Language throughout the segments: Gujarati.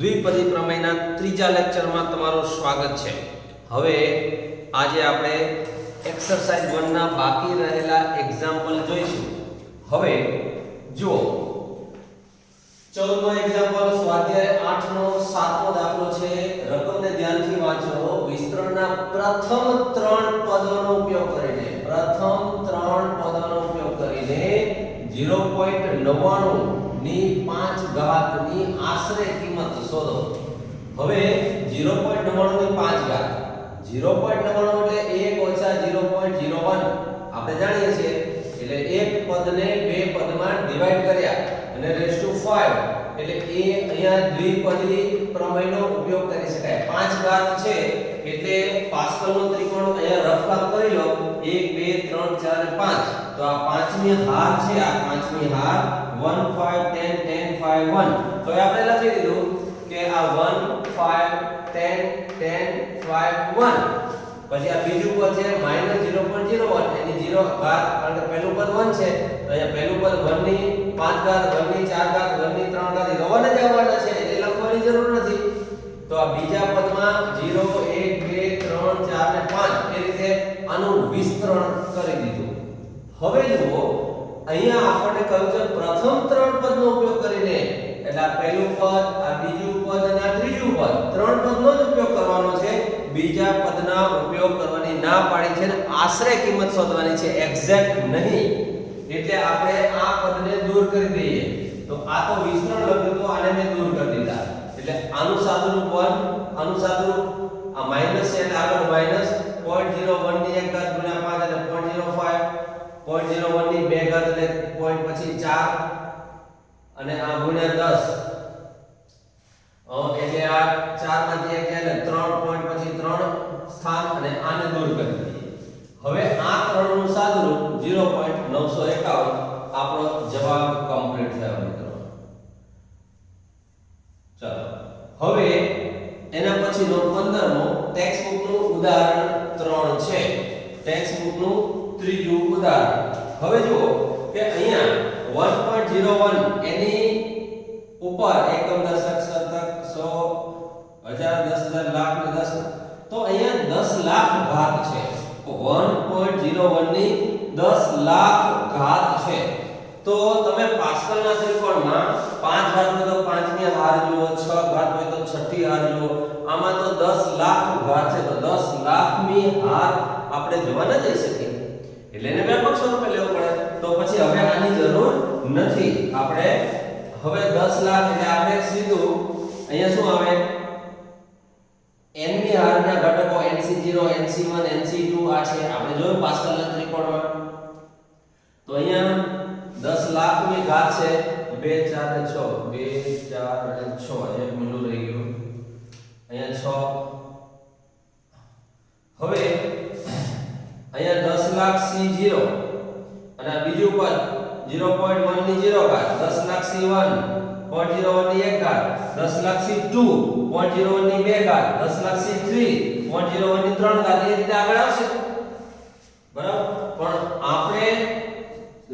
દ્વિપદી પ્રમેયના ત્રીજા લેક્ચરમાં તમારું સ્વાગત છે। હવે આજે આપણે એક્સરસાઇઝ 1 ના બાકી રહેલા એક્ઝામ્પલ જોઈશું। હવે જો 14મો એક્ઝામ્પલ સ્વાધ્યાય 8 નો 7મો દાખલો છે। રકમને ધ્યાનથી વાંચો। વિસ્તરણના પ્રથમ 3 પદોનો ઉપયોગ કરીને 0.99 ની 5 ઘાતની આશરે કિંમત શોધો। હવે 0.99 ની 5 ઘાત 0.99 એટલે 1 - 0.01 આપણે જાણીએ છીએ। એટલે એક પદને બે પદમાં ડિવાઈડ કર્યા અને રેઝ ટુ 5 એટલે એ અહીંયા દ્વિપદી પ્રમેયનો ઉપયોગ કરી શકાય। 5 ઘાત છે એટલે પાસ્કલનો ત્રિકોણ અહીંયા રફ કામ કરી લો 1 2 3 4 અને 5 તો આ પાંચમી હાર છે। આ પાંચમી હાર 1 5 10 10 5 1 તો આપણે લખી દીધું કે આ 1 5 10 10 5 1 પછી આ બીજું પદ છે -0.01 એની 0 ઘાત કારણ કે પહેલું પદ 1 છે તો અહીંયા પહેલું પદ 1 ની 5 ઘાત 1 ની 4 ઘાત 1 ની 3 ઘાત રવાને જ આવવાના છે એટલે લખવાની જરૂર નથી। તો આ બીજા પદમાં 0 1 2 3 4 અને 5 એ રીતે આનું વિસ્તરણ કરી દીધું। હવે જુઓ અહીંયા આપણને કહ્યું છે પ્રથમ 3 પદનો ઉપયોગ કરીને એટલે આ પહેલું પદ આ બીજું પદ અને આ ત્રીજું પદ 3 પદનો જ ઉપયોગ કરવાનો છે। બીજા પદના ઉપયોગ કરવાની ના પાડી છે અને આશરે કિંમત શોધવાની છે એક્ઝેક્ટ નહીં। એટલે આપણે આ પદને દૂર કરી દઈએ તો આ તો વિસ્તરણ લખ્યું તો આને મેં દૂર કરી દીધા। એટલે આનું સાદુરૂપ 1 આનું સાદુરૂપ આ માઈનસ છે એટલે આગળ માઈનસ 0.01 ની 1 ઘાત ગુણ્યા 5 એટલે 0.05 0.01 ની 2 ઘાત એટલે પોઈન્ટ પછી 4 અને આ ગુણ્યા 10 એટલે આ 4 માંથી 1 એટલે 3 પોઈન્ટ પછી 3 સ્થાન અને આને દૂર કરી દઈએ। હવે આ 3 નું સાદુરૂપ 0.951 આપણો જવાબ કમ્પ્લીટ થયો મિત્રો। ચલો હવે એના પછીનો 15મો ટેક્સ્ટ બુકનું ઉદાહરણ 3 છે। ટેક્સ્ટ બુકનું ત્રીજું ઉદાહરણ। હવે જુઓ કે અહીંયા 1.01 એની ઉપર એકમ દશક શતક 100 1000 10,000 લાખ ને 10 તો અહીંયા 10 લાખ ઘાત છે। 1.01 ની 10 લાખ ઘાત છે। તો તમે પાસ્કલના ત્રિકોણમાં 5 ઘાત હોય તો 5ની હાર જુઓ 6 ઘાત હોય તો 6ઠી હાર જુઓ। આમાં તો 10 લાખ ઘાત છે તો 10 લાખની હાર આપણે જોવા ન જઈ શકીએ એટલે એને વ્યાપક સ્વરૂપે લેવું પડે। તો પછી હવે આની જરૂર નથી। આપણે હવે 10 લાખ એટલે આપણે સીધું અહીંયા શું આવે n ની હારના ઘટકો nc0 nc1 nc2 આ છે આપણે જોયું પાસ્કલના ત્રિકોણમાં। તો અહીંયા 10 લાખની ઘાત છે 2 4 અને 6 2 4 અને 6 એક મિલું રહી ગયું અહીંયા 6 હવે અહીંયા 10 લાખ c0 અને આ બીજું પદ 0.1 ની 0 ઘાત 10 લાખ c1 0.01 ની 1 ઘાત 10 લાખ c2 0.01 ની 2 ઘાત 10 લાખ c3 0.01 ની 3 ઘાત એ રીતે આગળ આવશે બરાબર। પણ આપણે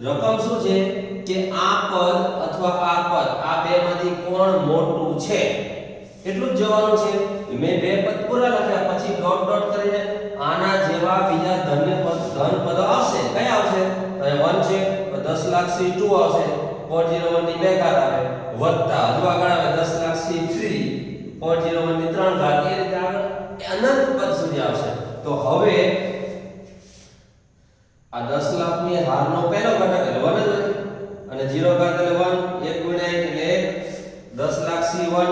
રકમ શું છે કે આ પદ અથવા આ પદ આ બેમાંથી કોણ મોટું છે એટલું જ જોવાનું છે। મેં બે પદ પૂરા લખ્યા પછી ડોટ ડોટ કરીને આના જેવા બીજા ધન પદો આવશે કયા આવશે તો 1 છે તો 10 લાખ c2 આવશે 0.01 ની 2 ઘાત આવે વત્તા હજુ આગળ આવે 10 લાખ c3 0.01 ની 3 ઘાત એ રીતે આગળ અનંત પદ સુધી આવશે। તો હવે આ 10 લાખની હારનો પહેલો ઘટક એટલે 1 જ અને 0 ઘાત એટલે 1 1 ગુણ્યા 1 એટલે 10 લાખ c1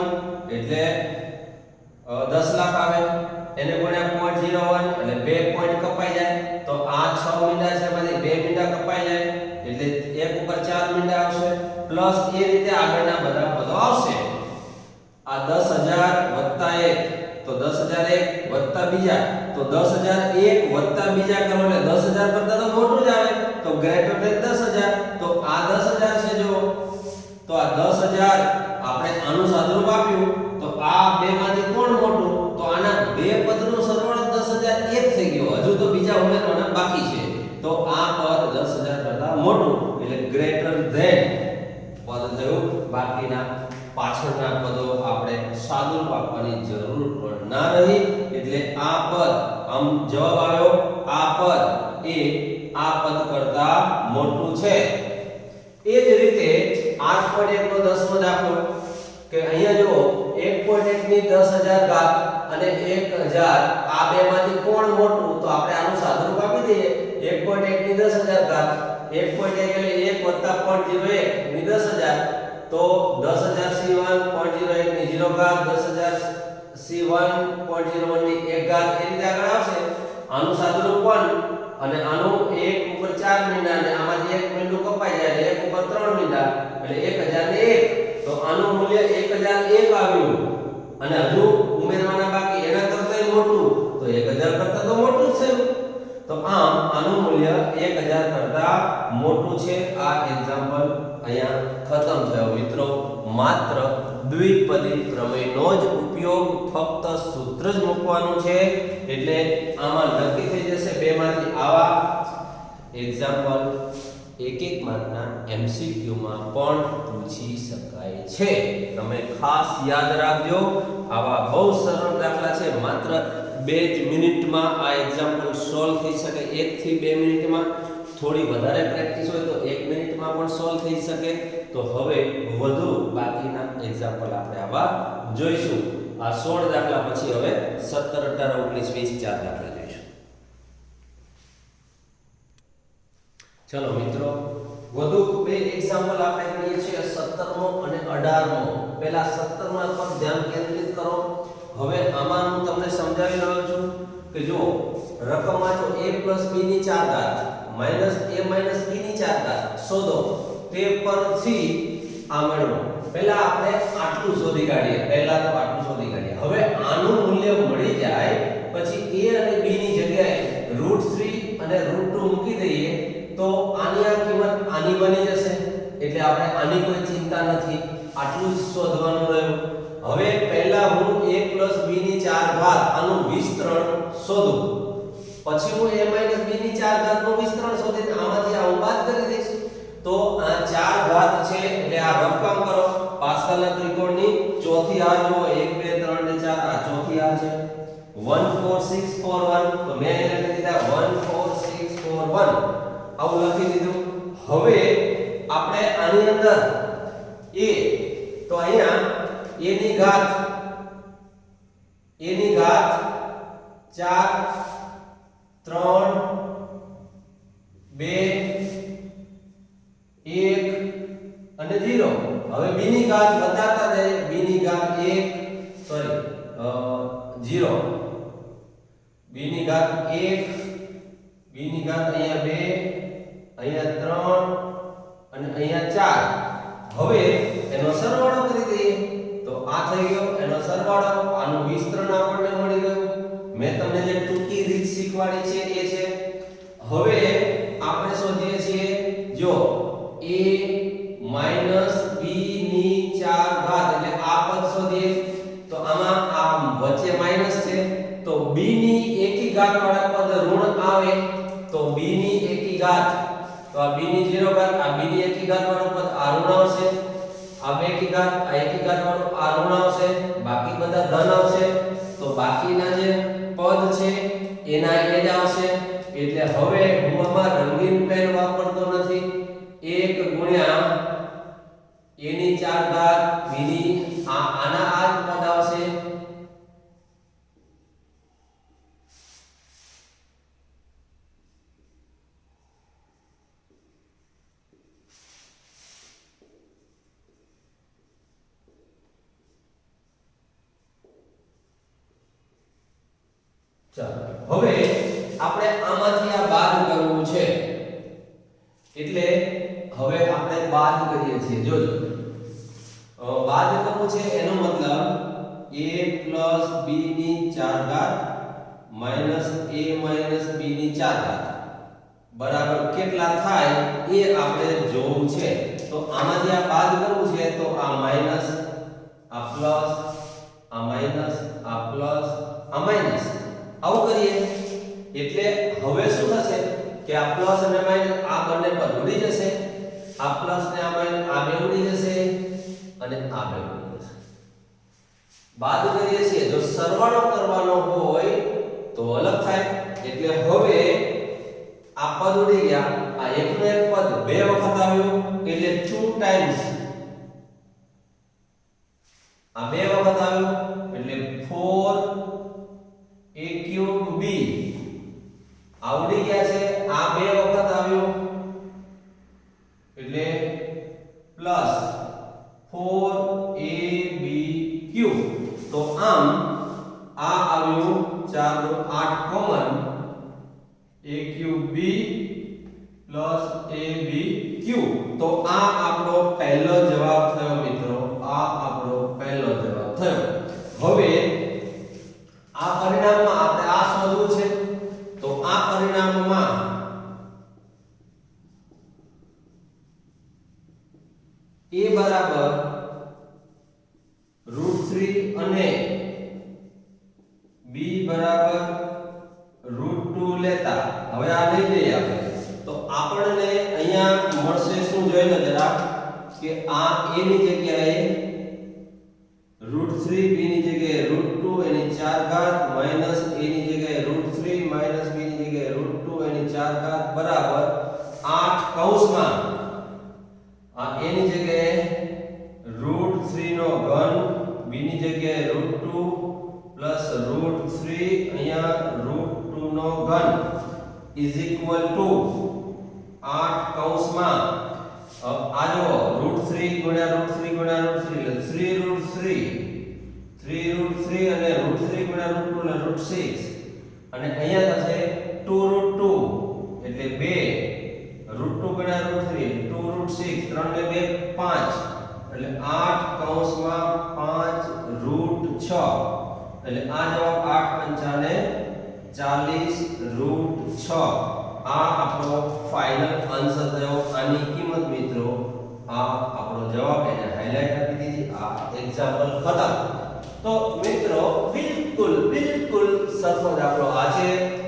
એટલે 10 લાખ આવે એને ગુણ્યા 0.01 એટલે 2 પોઈન્ટ કપાઈ જાય તો આ 6 મીંડા છે પછી 2 મીંડા કપાઈ જાય એટલે 1 ઉપર 4 મીંડા આવશે પ્લસ એ રીતે આગળના બધા પદો આવશે। આ 10000 વત્તા 1 તો 10001 વત્તા બીજા તો 10001 વત્તા બીજા કરો એટલે 10000 કરતા તો મોટું જ આવે તો ગ્રેટર ધેન 10000 તો આ 10000 છે જો તો આ 10000 આપણે આનું સાદુરૂપ આપ્યું તો આ બેમાંથી કોણ મોટું તો આના બે પદનો સરવાળો 10001 થઈ ગયો હજુ તો બીજા ઉમેરવાના બાકી છે તો આ પદ 10000 કરતા મોટું એટલે ગ્રેટર ધેન પદ થયું બાકીના પાછળના પદો આપણે સાદુરૂપ આપવાની જરૂર પણ ના રહી એટલે આ પદ આમ જવાબ આવ્યો આ પદ એ આ પદ કરતા મોટું છે એ જ રીતે 8.1 નો 10મો દાખલો કે અહીંયા જો 1.1 ની 10000 ઘાત અને 1000 આ બેમાંથી કોણ મોટું તો આપણે આનું સાદુરૂપ આપી દઈએ 1.1 ની 10000 ઘાત 1.1 એટલે 1 + 0.01 ની 10000 तो 10000 c1.01 ની 0 ઘાત 10000 c1.01 ની 1 ઘાત એ રીતે આગળ આવશે આનું સાદુરૂપ 1 અને આનું 1 ઉપર 4 મીંડા અને આમાંથી 1 મીંડું કપાઈ જાય એટલે 1 ઉપર 3 મીંડા એટલે 1000 ને 1 તો આનું મૂલ્ય 1001 આવ્યું અને હજુ ઉમેરવાના બાકી એના કરતાંય મોટું તો 1000 કરતાં તો મોટું જ છે તો આમ આનું મૂલ્ય 1000 કરતાં મોટું છે આ એક્ઝામ્પલ અહીંયા ખતમ થયો મિત્રો માત્ર દ્વિપદી પ્રમેયનો જ ઉપયોગ ફક્ત સૂત્ર જ મૂકવાનું છે એટલે આમાં નક્કી થઈ જશે બેમાંથી આવા એક્ઝામ્પલ એક માર્કના MCQ માં પણ પૂછી શકાય છે તમે ખાસ યાદ રાખજો આવા બહુ સરળ દાખલા છે માત્ર 2 જ મિનિટમાં આ એક્ઝામ્પલ સોલ્વ થઈ શકે 1 થી 2 મિનિટમાં થોડી વધારે પ્રેક્ટિસ હોય તો 1 મિનિટમાં પણ સોલ્વ થઈ શકે તો હવે વધુ બાકીના એક્ઝામ્પલ આપણે આવા જોઈશું આ 16 દાખલા પછી હવે 17 18 19 20 ચાર દાખલા જોઈશું ચલો મિત્રો વધુ બે એક્ઝામ્પલ આપણે કરીએ છીએ 17મો અને 18મો પહેલા 17મા પર ધ્યાન કેન્દ્રિત કરો હવે આમાં હું તમને સમજાવી રહ્યો છું કે જો રકમ વાંચો a + b ની 4 ઘાત માઈનસ a માઈનસ b ની 4 ઘાત શોધો તે પરથી આ મેળવો પહેલા આપણે આટલું શોધી કાઢીએ પહેલા તો આટલું શોધી કાઢીએ હવે આનું મૂલ્ય મળી જાય પછી a અને b ની જગ્યાએ √3 અને √2 મૂકી દઈએ તો આની આ કિંમત આની બની જશે એટલે આપણે આની કોઈ ચિંતા નથી આટલું જ શોધવાનું રહ્યું હવે પહેલા હું a + b ની 4 ઘાત આનું વિસ્તરણ શોધું પછી હું a - b ની 4 ઘાત નું વિસ્તરણ શોધીને આમાંથી આ બાદ કરી દઈશ તો આ 4 ઘાત છે એટલે આ રકમ કરો પાસ્કલના ત્રિકોણની ચોથી હાર જો 1 2 3 ને 4 આ ચોથી હાર છે 1 4 6 4 1 તો મેં એને લખી દીધા 1 4 6 4 1 આવું લખી દીધું હવે આપણે આની અંદર a તો અહીંયા a ની ઘાત 4 3 2 1 અને 0 હવે b ની ઘાત બતાતા જાય b ની ઘાત 0 b ની ઘાત 1 b ની ઘાત અહીંયા 2 અહીંયા 3 અને અહીંયા 4 હવે એનો સરવાળો કરી દઈએ તો આ થઈ ગયો એનો સરવાળો આનું વિસ્તરણ આપણને મળી ગયું મેં તમને જે ટૂંકી રીત શીખવાડી છે એ છે હવે આપણે શોધીએ છીએ જો a માઈનસ b ની 4 ઘાત એટલે આ પદ શોધીએ તો આમાં આ વચ્ચે માઈનસ છે તો b ની એકી ઘાત વાળા પદ ઋણ આવે તો b ની એકી ઘાત તો આ b ની 0 ઘાત આ b ની એકી ઘાત વાળું પદ આ ઋણ આવશે આ એકી ઘાત આ એકી ઘાત વાળું આ ઋણ આવશે બાકી બધા ધન આવશે તો બાકીના જે પદ છે એના એ જ આવશે એટલે હવે હું આમાં રંગીન પેન વાપરતો નથી 1 ગુણ્યા a ની 4 ઘાત b ની આના આ જ પદ આવશે ચાલો હવે આપણે આમાંથી આ બાદ કરવું છે એટલે હવે આપણે બાદ કરીએ છીએ જોજો બાદ કરવું છે એનો મતલબ a + b ની 4 ઘાત માઈનસ a માઈનસ b ની 4 ઘાત બરાબર કેટલા થાય એ આપણે જોવું છે તો આમાંથી આ બાદ કરવું છે તો આ માઈનસ આ પ્લસ આ માઈનસ આ પ્લસ આ માઈનસ આવું કરીએ એટલે હવે શું થશે કે આ પ્લસ અને માઈનસ આ બંને પદ ઉડી જશે આ પ્લસ ને આ માઈનસ આ બે ઉડી જશે અને આ બે ઉડી બાદ કરીએ છીએ, જો સરવાળો કરવાનો હોય તો અલગ થાય. એટલે હવે આ પદ ઉડી ગયા, આ એકનું એક પદ બે વખત આવ્યું એટલે 2 ટાઈમ્સ, આ બે વખત આવ્યું એટલે 4a³ b આવડી ગયા છે. આ બે વખત આવ્યું એટલે પ્લસ 4ab³ તો આમ આ આવ્યું 4 નું 8 કોમન a³ પ્લસ ab³ તો આ આપણો પહેલો જવાબ થયો મિત્રો, આ આપણો પહેલો જવાબ થયો. હવે આ પરિણામમાં આપણે આ શોધવું છે, તો આ પરિણામમાં a બરાબર √3 અને b બરાબર √2 લેતા, હવે આ લઈ લઈએ આપણે, તો આપણને અહીંયા મળશે શું જોઈ લો જરા કે આ a ની જગ્યાએ √3, b ની જગ્યાએ √2 એની 4 ઘાત માઈનસ a ની જગ્યાએ √3 માઈનસ b ની જગ્યાએ √2 એની 4 ઘાત બરાબર 8 કૌંસમાં આ a ની જગ્યાએ √3 નો ઘન, b ની જગ્યાએ √2 પ્લસ √3 અહીંયા √2 નો ઘન ઇઝ ઇક્વલ ટુ 8 કૌંસમાં આ જો √3 ગુણ્યા √3 ગુણ્યા √3 એટલે 3 √3 અને √3 ગુણ્યા √2 એટલે √6 અને અહીંયા થશે 2 √2 એટલે 2 √2 ગુણ્યા √3 2 √6 3 ને 2 5 એટલે 8 કૌંસમાં 5 √6 એટલે આ જવાબ 8 × 5 = 40 √6 આ આપણો ફાઇનલ આન્સર થયો. આની કિંમત મિત્રો આ આપણો જવાબ એને હાઇલાઇટ આપી દીધી. આ એક્ઝામ્પલ ખતમ. તો મિત્રો બિલકુલ સરખો જ આપણો આજે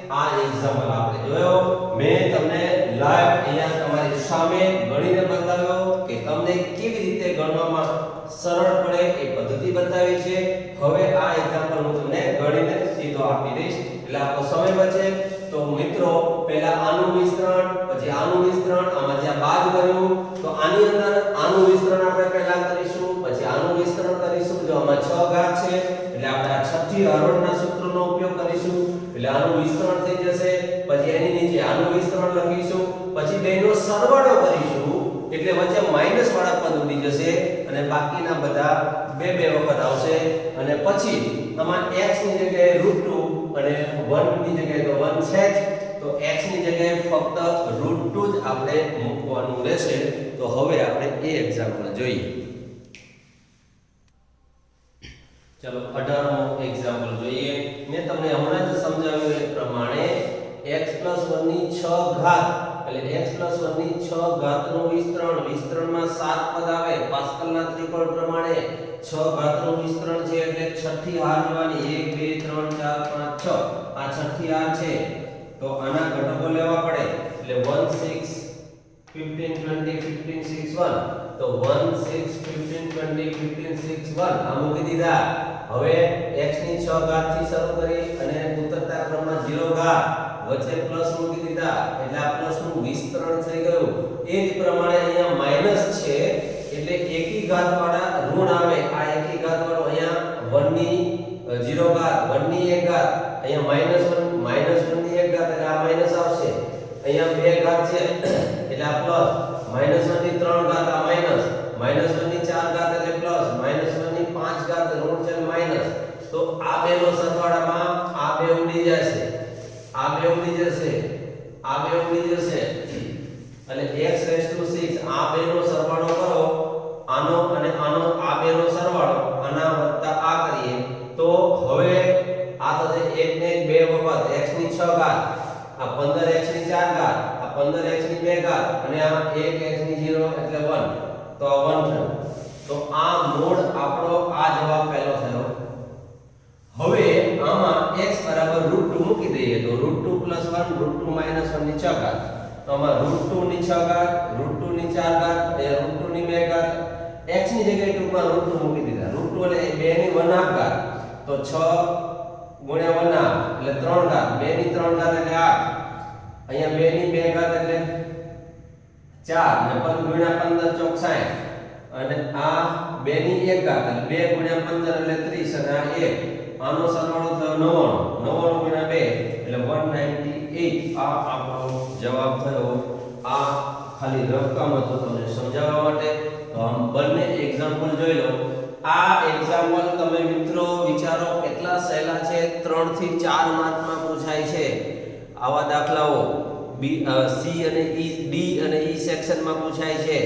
આ એક્ઝામ્પલ આપણે જોયો. મેં તમને લાઈવ અહીંયા તમારી સામે ગણીને બતાવ્યો કે તમને કેવી રીતે ગણવામાં સરળ પડે એ પદ્ધતિ બતાવી છે. હવે આ એક્ઝામ્પલ હું તમને ગણીને સીધો આપી દઈશ એટલે આપણો સમય બચે. તો મિત્રો પહેલા આનું વિસ્તરણ, પછી આનું વિસ્તરણ, આમાં જ્યાં બાદ કર્યું તો આની અંદર આનું વિસ્તરણ આપણે પહેલા કરીશું, પછી આનું વિસ્તરણ કરીશું. જો આમાં 6 ઘાત છે એટલે આપણે આ છઠ્ઠી હરોળના સૂત્રનો ઉપયોગ કરીશું એટલે આનું વિસ્તરણ થઈ જશે. પછી એની નીચે આનું વિસ્તરણ લખીશું, પછી બેનો સરવાળો કરીશું એટલે વચ્ચે માઈનસ વાળા પદ ઉડી જશે અને બાકીના બધા બે વખત આવશે. અને પછી આમાં x ની જગ્યાએ √2 અને 1 ની જગ્યાએ તો 1 છે જ, તો x ની જગ્યાએ ફક્ત √2 જ આપણે મૂકવાનું રહેશે. તો હવે આપણે એ એક્ઝામ્પલ જોઈએ. ચલો 18મો એક્ઝામ્પલ જોઈએ. મેં તમને હમણાં જ સમજાવ્યું એ પ્રમાણે x + 1 ની 6 ઘાત એટલે x + 1 ની 6 ઘાતનું વિસ્તરણમાં 7 પદ આવે. પાસ્કલના ત્રિકોણ પ્રમાણે 6 ઘાતનું વિસ્તરણ છે એટલે છઠ્ઠી હાર લેવાની 1 2 3 4 5 6 આ છઠ્ઠી હાર છે તો આના ઘટકો લેવા પડે એટલે 1 6 15 20 15 6 1 તો 1 6 15 20 15 6 1 આ મૂકી દીધા. હવે x ની 6 ઘાત થી શરૂ કરી અને ઉતરતા ક્રમમાં 0 ઘાત વચ્ચે પ્લસ મૂકી દીધા એટલે આ પ્લસ નું વિસ્તરણ થઈ ગયું. એ જ પ્રમાણે અહીંયા માઈનસ છે એટલે એકી ઘાત વાળા ઋણ આવે. આ એકી ઘાત વાળો અહીંયા 1 ની 0 ઘાત 1 ની 1 ઘાત અહીંયા -1 ની 1 ઘાત એટલે આ માઈનસ આવશે. અહીંયા 2 ઘાત છે એટલે આ પ્લસ -1 ની 3 ઘાત આ માઈનસ -1 ની 4 ઘાત એટલે પ્લસ -1 ની 5 ઘાત ઋણ છે માઈનસ. તો આ બેનો સરવાળામાં આ બે ઉડી જશે, આ બે ઉડી જશે, આ બે ઉડી જશે અને x⁻6 આ બેનો સરવાળો કરો, આનો અને આનો આ બેનો સરવાળો આના વત્તા આ કરીએ તો હવે આ થશે 1 ને 2 વખત x ની 6 ઘાત, આ 15x ની 4 ઘાત, આ 15x ની 2 ઘાત અને આ 1x ની 0 એટલે 1 તો આ 1 થયો. તો આ મૂળ આપણો આ જવાબ પહેલો થયો. હવે આમાં x √2 મૂકી દઈએ તો √2 + 1 √2 - 1 ની 6 ઘાત તો આમાં √2 ની 6 ઘાત √2 ની 4 ઘાત અને √2 ની 2 ઘાત x ની જગ્યાએ ટૂંકમાં √2 મૂકી દીધા. √2 √2 એટલે 2 ની 1/2 ઘાત, તો 6 ગુણ્યા 1/2 એટલે 3 ઘાત, 2 ની 3 ઘાત એટલે 8, અહીંયા 2 ની 2 ઘાત એટલે 4 ને 5 ગુણ્યા 15 ચોક 60, અને આ 2 ની 1 ઘાત એટલે 2 ગુણ્યા 15 એટલે 30, અને આ 1, આનો સરવાળો થયો 99 ગુણ્યા 2 એટલે 198. આ આપણો જવાબ થયો. આ ખાલી રકમ હતો તમને સમજાવવા માટે. તો આમ બંને એક્ઝામ્પલ જોઈ લો. આ એક્ઝામ્પલ તમે મિત્રો વિચારો કેટલા સહેલા છે. 3 થી 4 માર્કમાં પૂછાય છે આવા દાખલાઓ. સી અને ઈ, ડી અને ઈ સેક્શનમાં પૂછાય છે.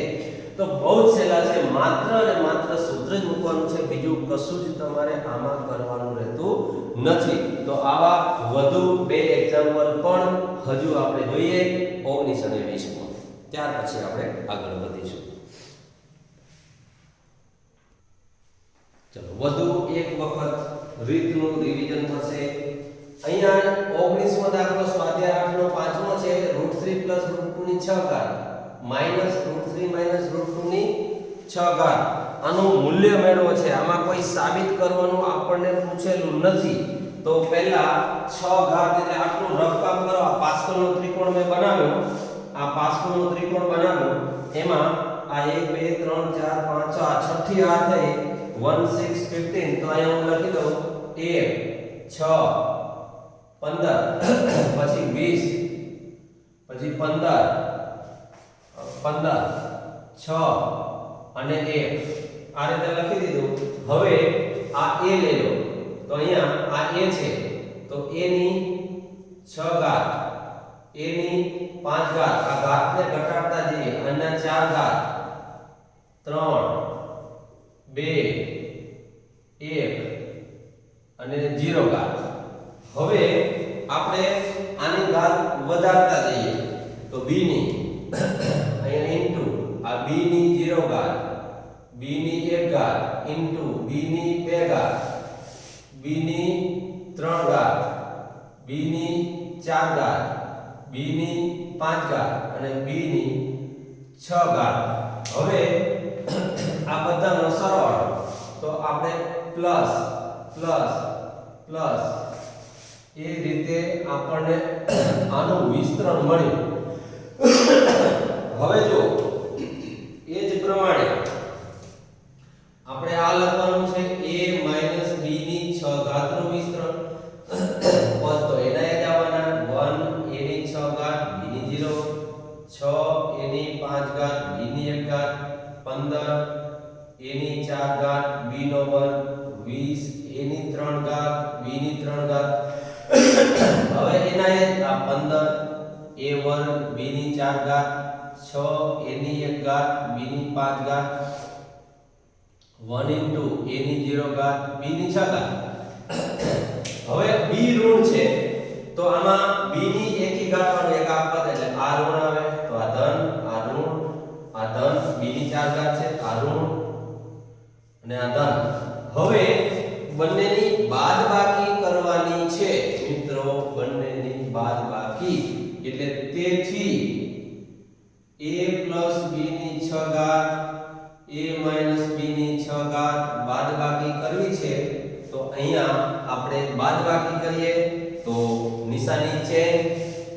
તો બહુ જ સહેલા છે. માત્ર અને માત્ર સૂત્ર જ મૂકવાનું છે, બીજું કશું જ તમારે આમાં કરવાનું રહેતું નથી. તો આવા વધુ 2 એક્ઝામ્પલ પણ હજુ આપણે જોઈએ 19 અને 20 માં. ત્યાર પછી આપણે આગળ વધીશું. ચલો વધુ એક વખત રીતનું રિવિઝન થશે. અહીંયા 19મો દાખલો સ્વાધ્યાય 8 નો 5મો છે. √3 + √2 ની 6 ઘાત -√3 - √2 ની 6 ઘાત. આનું મૂલ્ય મેળવો છે. આમાં કોઈ સાબિત કરવાનું આપણને પૂછેલું નથી. તો પહેલા 6 ઘાત એટલે આટલું રફ કામ કરો. આ પાસ્કલનો ત્રિકોણ મેં બનાવ્યો. આ પાસ્કલનો ત્રિકોણ બનાવ્યો. એમાં આ 1 2 3 4 5 6 છઠ્ઠી આ થઈ 1 6 15. તો અહીંયા હું લખી દઉં 1 6 15 પછી 20 પછી 15 6 અને 1 આ રીતે લખી દીધું. હવે આ a લઈ લો. તો અહીંયા આ a છે, તો a ની 6 ઘાત, a ની 5 ઘાત, આ ઘાતને ઘટાડતા જઈએ. અને 4 ઘાત 3 2 1 અને 0 ઘાત. હવે આપણે આની ઘાત વધારતા જઈએ. તો b ની અહીંયા ઇન્ટુ આ b ની 0 ઘાત, b ની 1 ઘાત ઇન્ટુ b ની 2 ઘાત, b ની 3 ઘાત, b ની 4 ઘાત, b ની 5 ઘાત અને b ની 6 ઘાત. હવે આ બધાનો સરવાળો. તો આપણે પ્લસ પ્લસ પ્લસ એ રીતે આપણને આનું વિસ્તરણ મળ્યું. હવે જો એ જ પ્રમાણે આપણે આ લખવાનું છે a - b ની 6 ઘાતનું વિસ્તરણ. તો એના એ જ આવવાના 1 a ની 6 ઘાત, b ની 0, 6 a ની 5 ઘાત, b ની 1 ઘાત, 15 a ની 4 ઘાત, b નો વર્ગ, 20 a ની 3 ઘાત, b ની 3 ઘાત. હવે એના એ આ 15 a વર્ગ, b ની 4 ઘાત, 6 a ની 1 ઘાત, b ની 5 ઘાત, 1 into a ની 0 ઘાત, b ની 6 ઘાત. હવે b ઋણ છે, તો આમાં b ની એકી ઘાત વાળું એક આ પદ એટલે આ ઋણ આવે. તો આ ધન, આ ઋણ, આ ધન, b ની 4 ઘાત છે, આ ઋણ અને આ ધન. હવે બંનેની બાદબાકી કરવાની છે મિત્રો, બંનેની બાદબાકી. એટલે તેથી a plus b ની 6 ઘાત, a minus b ની 6 ઘાત બાદબાકી કરવી છે. તો અહીંયા આપણે બાદબાકી કરીએ તો નિશાની છે.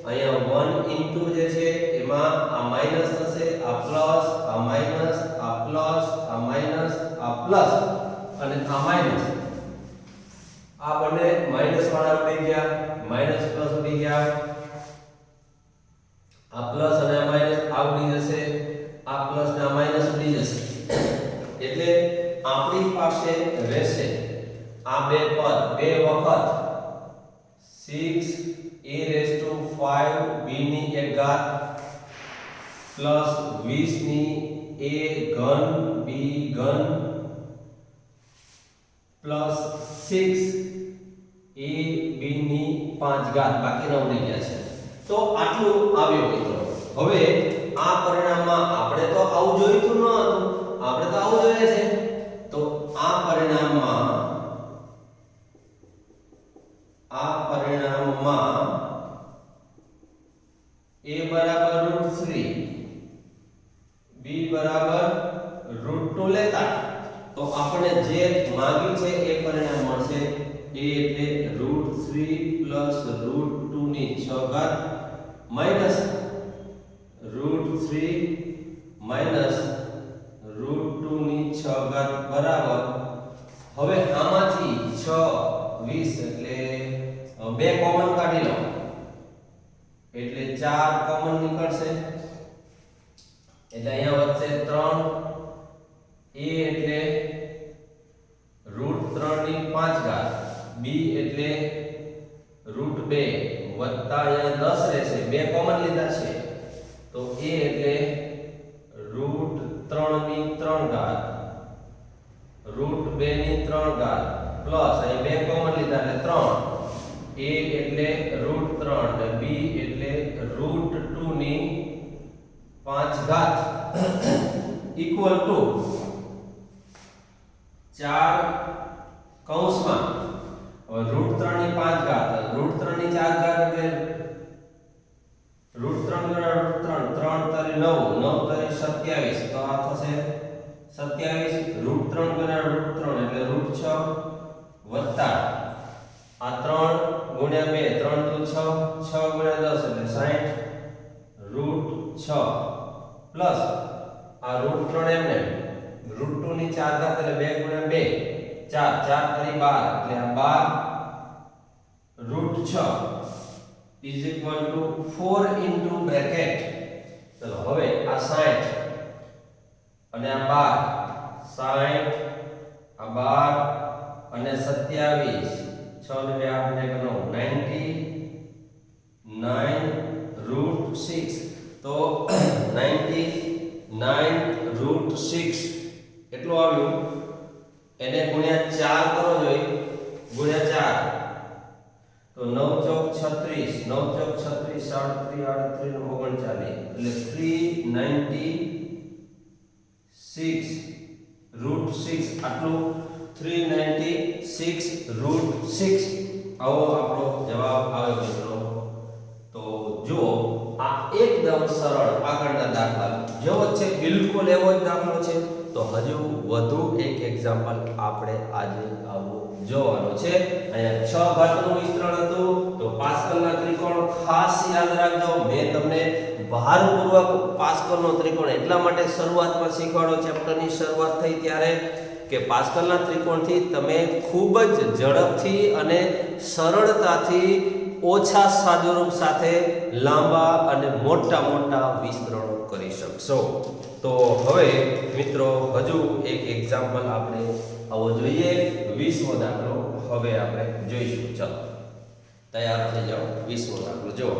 અહીંયા 1 into જે છે એમાં આ માઈનસ થશે, આ પ્લસ, આ માઈનસ, આ પ્લસ, આ માઈનસ, આ પ્લસ અને આ માઈનસ. આ બંને માઈનસ વાળા ઉડી ગયા, માઈનસ પ્લસ ઉડી ગયા. આ પ્લસ અને આ માઈનસ આ ઉડી જશે, આ પ્લસ ને આ માઈનસ ઉડી જશે. એટલે આપણી પાસે રહેશે આ બે પદ બે વખત 6a⁵ b ની 1 ઘાત પ્લસ 20 ની a ઘન b ઘન પ્લસ 6 a b ની 5 ઘાત બાકીના ઉડી ગયા છે. તો આટલું આવ્યો મિત્રો. હવે આ પરિણામમાં આપણે તો આવું જોઈતું ન હતું, આપણે તો આવું જોઈએ છે. તો આ પરિણામમાં a બરાબર √3 b બરાબર √2 લેતા તો આપણે જે માંગ્યું છે એ પરિણામ મળશે a એટલે √3 √2 ની 6 ઘાત માઈનસ √3 માઈનસ √2 ની 6 ઘાત બરાબર હવે આમાંથી 6 20 એટલે બે કોમન કાઢી લો એટલે 4 કોમન નીકળશે એટલે અહીંયા વધશે 3 a એટલે √3 ની 5 ઘાત b એટલે √2 વત્તા અહીંયા 10 રહેશે બે કોમન લીધા છે તો a એટલે √3 ની 3 ઘાત √2 ની 3 ઘાત પ્લસ અહીં બે કોમન લીધા એટલે 3 a એટલે √3 અને b એટલે √2 ની 5 ઘાત ઇક્વલ ટુ 4 કૌંસમાં હવે √3 ની 5 ઘાત √3 ની 4 ઘાત એટલે √3 ગુણ્યા √3 3 તરી 9 9 તરી 27 તો આ થશે 27 √3 ગુણ્યા √3 એટલે √6 વત્તા આ 3 ગુણ્યા 2 3 તો 6 6 ગુણ્યા 10 એટલે 60 √6 પ્લસ આ √3 એમને √2 ની 4 ઘાત એટલે 2 ગુણ્યા 2 4 4 તરી 12 એટલે આ 12 √6 is equal to 4 into bracket ચલો હવે આ 60 અને આ 12 60 આ 12 અને 27 6 ને 8 ને 9 √6 તો 99 √6 કેટલું આવ્યું એને ગુણ્યા 4 કરો જોઈએ ગુણ્યા 4 તો 9 ચોક 36 9 ચોક 36 37 38 39 એટલે 396 √6 આટલું 396 √6 આવો આપણો જવાબ આવ્યો મિત્રો તો જો આ એકદમ સરળ આગળના દાખલા જેવો છે બિલકુલ એવો જ દાખલો છે તો હજુ વધુ એક એક્ઝામ્પલ આપણે આજે આવો જોવાનો છે અહીંયા 6 ઘાતનું વિસ્તરણ હતું તો પાસ્કલના ત્રિકોણ ખાસ યાદ રાખજો મેં તમને ભારપૂર્વક પાસ્કલનો ત્રિકોણ એટલા માટે શરૂઆતમાં શીખવાડો ચેપ્ટરની શરૂઆત થઈ ત્યારે કે પાસ્કલના ત્રિકોણથી તમે ખૂબ જ ઝડપથી અને સરળતાથી ઓછા સાદુરૂપ સાથે લાંબા અને મોટા મોટા વિસ્તરણો કરી શકશો તો હવે મિત્રો હજુ એક એક્ઝામ્પલ આપણે આવો જોઈએ 20મો દાખલો હવે આપણે જોઈશું ચાલો તૈયાર થઈ જાઓ 20મો દાખલો જોવો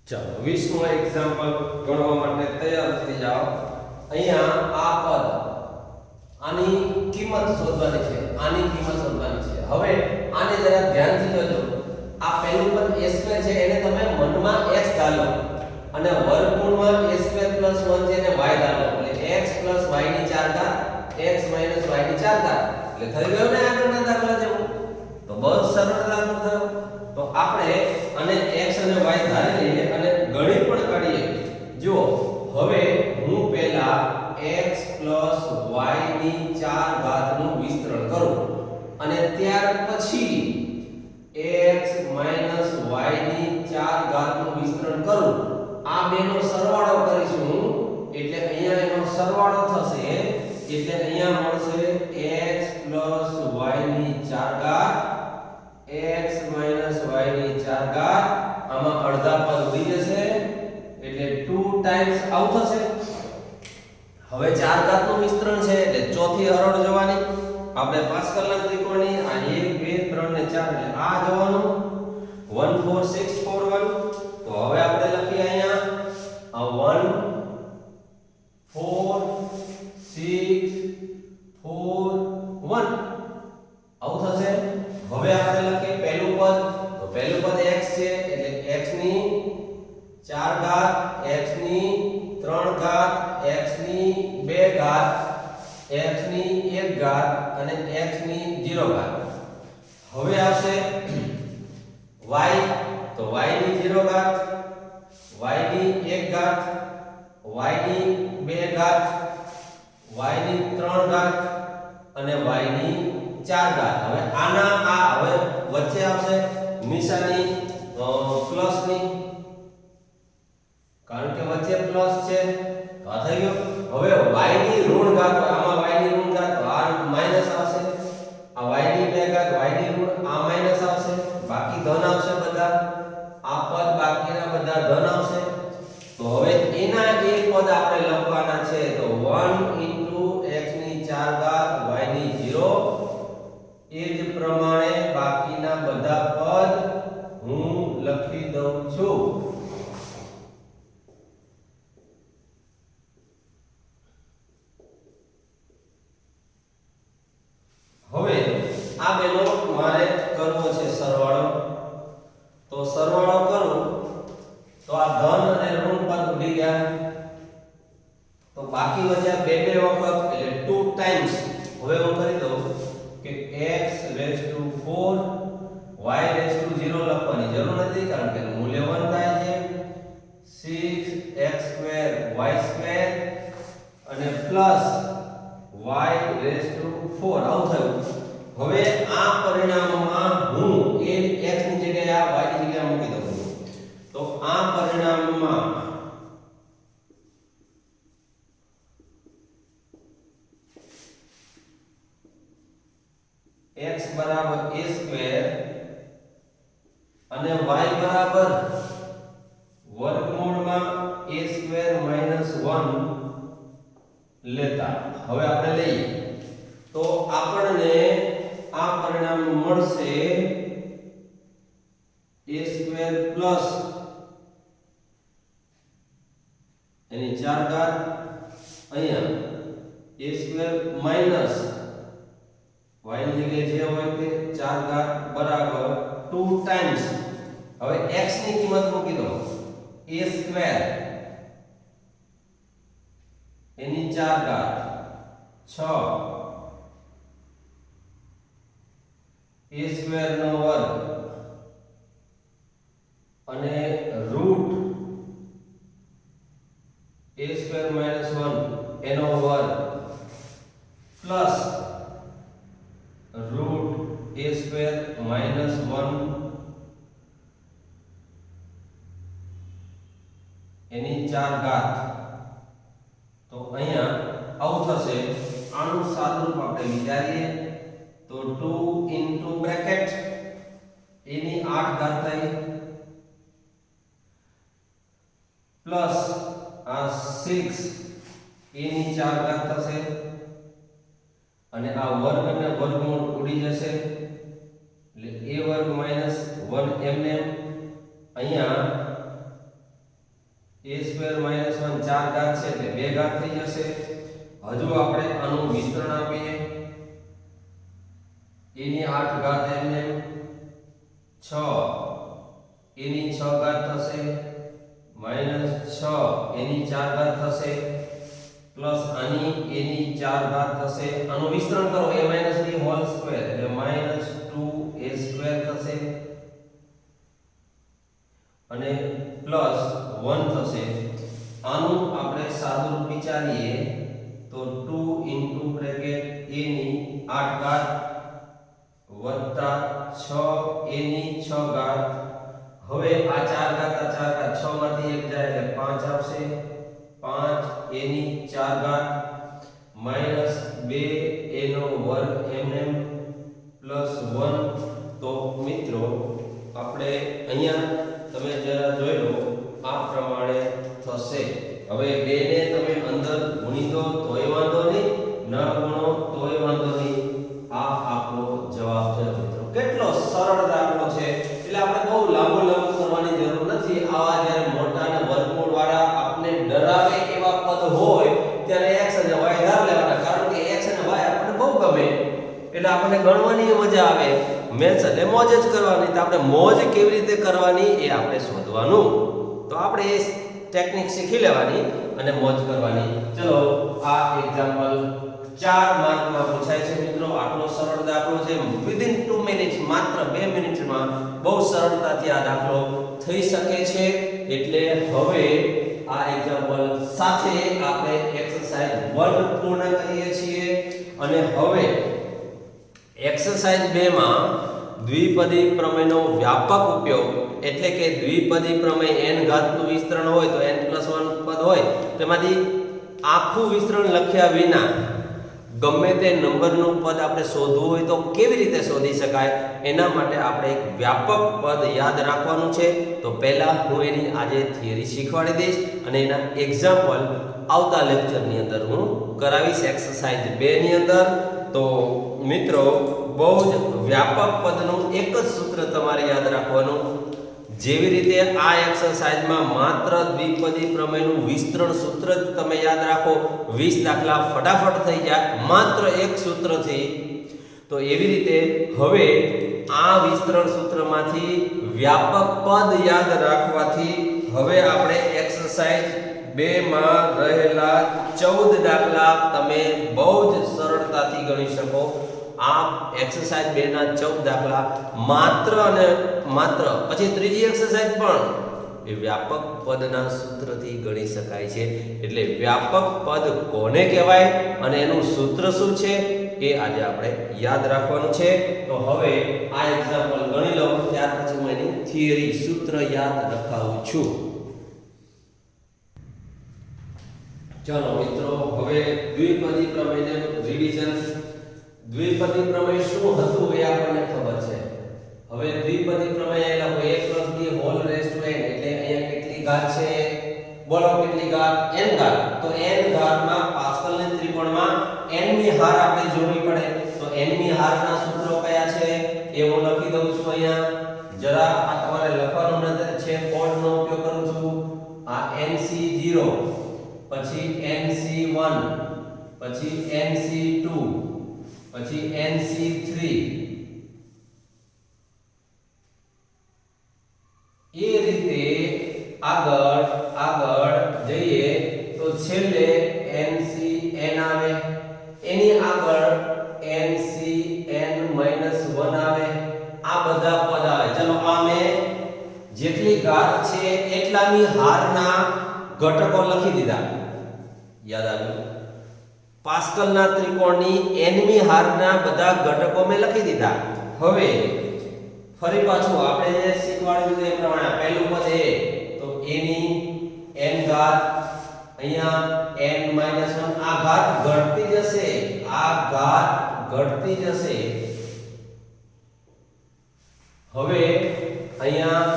ચાલો 20મો એક્ઝામ્પલ ગણવા માટે તૈયાર થઈ જાઓ અહીંયા આ પદ આની કિંમત શોધવાની છે હવે આને જરા ધ્યાનથી જોજો આ પહેલું પદ a² છે એને તમે મનમાં x ધારો અને વર્ગમૂળમાં a² + 1 છે એને y ધારો એટલે x + y ની 4 ઘાત x - y ની 4 ઘાત એટલે થઈ ગયો ને આગળના દાખલા જેવું તો બહુ સરળ દાખલો થયો તો આપણે આને x અને y ધારી લઈએ અને ગણિત પણ કાઢીએ જુઓ હવે હું પહેલા x + y ની 4 ઘાતનું વિસ્તરણ કરું અને ત્યાર પછી x - y ની 4 ઘાતનું વિસ્તરણ કરું આ બેનો સરવાળો કરીશું એટલે અહીંયા એનો સરવાળો થશે એટલે અહીંયા મળશે x + y ની 4 ઘાત x - y ની 4 ઘાત આમાં અડધા પદ ઉડી જશે એટલે 2 ટાઈમ્સ આઉટ થશે હવે 4 ઘાતનું વિસ્તરણ છે એટલે ચોથી હરોળ જવાની આપણે પાસ્કલના ત્રિકોણની આ 1 2 3 ને 4 એટલે આ જવાનું 1 4 6 4 1 તો હવે આપણે લખીએ અહીંયા આ 1 4 6 4 1 આવું થશે હવે આપણે લખીએ પહેલું પદ તો પહેલું પદ x છે એટલે x ની 4 ઘાત x ની 3 ઘાત x ની 2 ઘાત x ની 1 ઘાત અને x ની 0 ઘાત હવે આવશે y તો y ની 0 ઘાત y ની 1 ઘાત y ની 2 ઘાત, y ની 3 ઘાત અને y ની 4 ઘાત. હવે આના આ હવે વચ્ચે આવશે નિશાની પ્લસ ની, કારણ કે વચ્ચે પ્લસ છે તો આ થઈ ગયો. હવે y ની ઋણ ઘાત, આમાં y ની ઋણ ઘાત તો આ માઈનસ આવશે, આ y ની 2 ઘાત, y ની ઋણ આ માઈનસ આવશે, બાકી ધન આવશે બધા. આ પદ બાકીના બધા ધન આવશે. તો હવે એના એક પદ આપણે લખવાના છે તો 1 x ની 4 ઘાત y ની 0. એ જ પ્રમાણે બાકીના બધા પદ હું લખી દઉં છું. હવે આ બેનો મારે કરવો છે સરવાળો. તો સરવાળો કરું તો આ ધન અને ઋણ પદ ઉડી ગયા, તો બાકી વધ્યા બે વખત એટલે 2 ટાઈમ્સ. હવે હું કરી દઉં કે x raised to 4 y raised to 0 લખવાની જરૂર નથી, કારણ કે મૂલ્ય 1 થાય છે. 6x square y square અને પ્લસ y raised to 4 આવું થયું. હવે આ પરિણામમાં હું એ x ની જગ્યાએ આ y ની જગ્યાએ મૂકી દઉં. તો આ પરિણામમાં x બરાબર a સ્ક્વેર અને y બરાબર વર્ગમૂળમાં a સ્ક્વેર માઈનસ 1 લેતા હવે આપણે લઈએ તો આપણને આ પરિણામ મળશે a સ્ક્વેર પ્લસ એની 4 ઘાત અહીંયા a સ્ક્વેર માઈનસ y ની જગ્યાએ જે હોય તે 4 ઘાત બરાબર 2 ટાઈમ્સ. હવે x ની કિંમત મૂકી દો a સ્ક્વેર એની 4 ઘાત 6 a સ્ક્વેર નો વર્ગ અને રૂટ a સ્ક્વેર માઈનસ 1 એનો વર્ગ plus root a square minus 1 એની 4 ઘાત. તો અહીંયા આવું થશે. આનું સાદુરૂપ આપણે વિચારીએ તો 2 ઇન્ટુ બ્રેકેટ એની 8 ઘાત થઈ પ્લસ આ 6 એની 4 ઘાત થશે અને આ વર્ગ અને વર્ગમૂળ ઉડી જશે એટલે a વર્ગ માઈનસ 1 એમને અહીંયા a સ્ક્વેર માઈનસ 1 4 ઘાત છે એટલે 2 ઘાત થઈ જશે. હજુ આપણે આનું વિસ્તરણ આપીએ a ની 8 ઘાત એમને 6 a ની 6 ઘાત થશે માઈનસ 6 એની 4 ઘાત થશે प्लस आनी a ની 4 ઘાત થશે. આનું વિસ્તરણ કરો a - b હોલ સ્ક્વેર એટલે -2a સ્ક્વેર થશે અને પ્લસ 1 થશે. આનું આપણે સાદુરૂપ વિચારીએ તો 2 ઇન્ટુ બ્રેકેટ a ની 8 ઘાત વત્તા 6 a ની 6 ઘાત. હવે આ 4 ઘાત આ 4 ઘાત 6 માંથી 1 જાય એટલે 5 આવશે. 5 a ની 4 ઘાત માઈનસ 2 a નો વર્ગ એમએમ પ્લસ 1. તો મિત્રો આપણે અહીંયા તમે જરા જોઈ લો આ પ્રમાણે થશે. હવે 2 ને તમે અંદર ગુણી દો તોય વાંધો નહીં, ન ગુણો તોય વાંધો નહીં. આ આપણો જવાબ છે મિત્રો. કેટલો સરળ દાખલો છે એટલે આપણે બહુ લાંબુ કરવાની જરૂર નથી. આવા જ્યારે મોટા અને વર્ગમૂળ વાળા આપણે ડરાવે એવા પદ હોય ત્યારે x અને y ધાર લેવાના, કારણ કે x અને y આપણને બહુ ગમે એટલે આપણને ગણવાની મજા આવે. મેથ્સ એટલે મોજ જ કરવાની. તો આપણે મોજ કેવી રીતે કરવાની એ આપણે શોધવાનું. તો આપણે એ ટેકનિક શીખી લેવાની અને મોજ કરવાની. ચલો આ એક્ઝામ્પલ 4 માર્કમાં પૂછાય છે મિત્રો. આટલો સરળ દાખલો છે. વિધિન 2 મિનિટ્સ, માત્ર 2 મિનિટમાં બહુ સરળતાથી આ દાખલો થઈ શકે છે. એટલે હવે આ એક્ઝામ્પલ સાથે આપણે એક્સરસાઇઝ વર્ગ પૂર્ણ કરીએ છીએ અને હવે એક્સરસાઇઝ 2 માં દ્વિપદી પ્રમેયનો વ્યાપક ઉપયોગ એટલે કે દ્વિપદી પ્રમેય n ઘાતનું વિસ્તરણ હોય તો n+1 પદ હોય તેમાંથી આખું વિસ્તરણ લખ્યા વિના ગમે તે નંબરનું પદ આપણે શોધવું હોય તો કેવી રીતે શોધી શકાય એના માટે આપણે એક વ્યાપક પદ યાદ રાખવાનું છે. તો પહેલા હું એની આજે થિયરી શીખવાડી દઈશ અને એના એક્ઝામ્પલ આવતા લેક્ચરની અંદર હું કરાવીશ એક્સરસાઇઝ 2 ની અંદર. તો મિત્રો બહુ જ વ્યાપક પદનું એક જ સૂત્ર તમારે યાદ રાખવાનું. જેવી રીતે આ એક્સરસાઇઝમાં માત્ર દ્વિપદી પ્રમેયનું વિસ્તરણ સૂત્ર જ તમે યાદ રાખો 20 દાખલા ફટાફટ થઈ જાય માત્ર એક સૂત્રથી. તો એવી રીતે હવે આ વિસ્તરણ સૂત્રમાંથી વ્યાપક પદ યાદ રાખવાથી હવે આપણે એક્સરસાઇઝ 2 માં રહેલા 14 દાખલા તમે બહુ જ સરળતાથી ગણી શકો. આ એક્સરસાઇઝ 2 ના 14 દાખલા માત્ર અને માત્ર પછી ત્રીજી એક્સરસાઇઝ પણ એ વ્યાપક પદના સૂત્રથી ગણી શકાય છે. એટલે વ્યાપક પદ કોને કહેવાય અને એનું સૂત્ર શું છે એ આજે આપણે યાદ રાખવાનું છે. તો હવે આ એક્ઝામ્પલ ગણી લો ત્યાર પછી હું એની થિયરી સૂત્ર યાદ રખાવું છું. ચાલો મિત્રો હવે દ્વિપદી પ્રમેયનું રિવિઝન. દ્વિપદી પ્રમેય શું હતું એ આપણને ખબર છે. હવે દ્વિપદી પ્રમેય લખો a+b એટલે અહીંયા કેટલી ઘાત છે બોલો કેટલી ઘાત n ઘાત. તો n ઘાતમાં પાસ્કલના ત્રિકોણમાં n ની હાર આપણે જોડવી પડે. તો n ની હારના સૂત્રો કયા છે એ હું લખી દઉં છું અહીંયા. જરા આ તમારે લખવાનું નથી છે કોડનો ઉપયોગ કરું છું. આ nc0 પછી nc1 પછી nc2 પછી nc3 એ રીતે આગળ જઈએ તો છેલ્લે NCN આવે, એની આગળ NCN-1 આવે. આ બધા પદ આવે. ચલો આ મેં જેટલી ઘાત છે એટલાની હારના ઘટકો લખી દીધા. યાદ આવ્યું? પાસ્કલના ત્રિકોણની nમી હારના બધા ઘટકો મેં લખી દીધા. હવે ફરી પાછું આપણે જે શીખવાડ્યું તે પ્રમાણે પહેલું પદ એ તો a ની n ઘાત અહીંયા n-1 આ ઘાત ઘટતી જશે. આ ઘાત ઘટતી જશે. હવે અહીંયા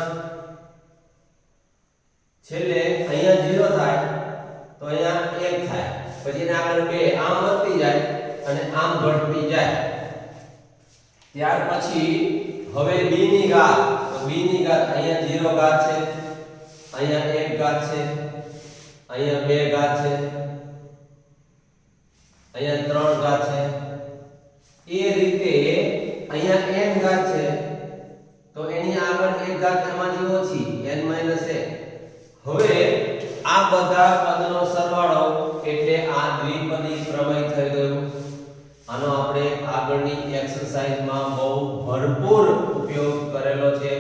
છેલ્લે અહીંયા 0 થાય તો અહીંયા 1 થાય. પછી એના આગળ 2 આમ વધતી જાય અને આમ ઘટતી જાય. ત્યાર પછી હવે b ની ઘાત, તો b ની ઘાત અહીંયા 0 ઘાત છે, અહીંયા 1 ઘાત છે, અહીંયા 2 ઘાત છે, અહીંયા 3 ઘાત છે. એ રીતે અહીંયા n ઘાત છે તો એની આગળ 1 ઘાત એમાંથી ઓછી n-1. હવે આ બધા પદનો સરવાળો એટલે આ દ્વિપદી પ્રમેય થઈ ગયું. આનો આપણે આગળની એક્સરસાઇઝમાં બહુ ભરપૂર ઉપયોગ કરેલો છે.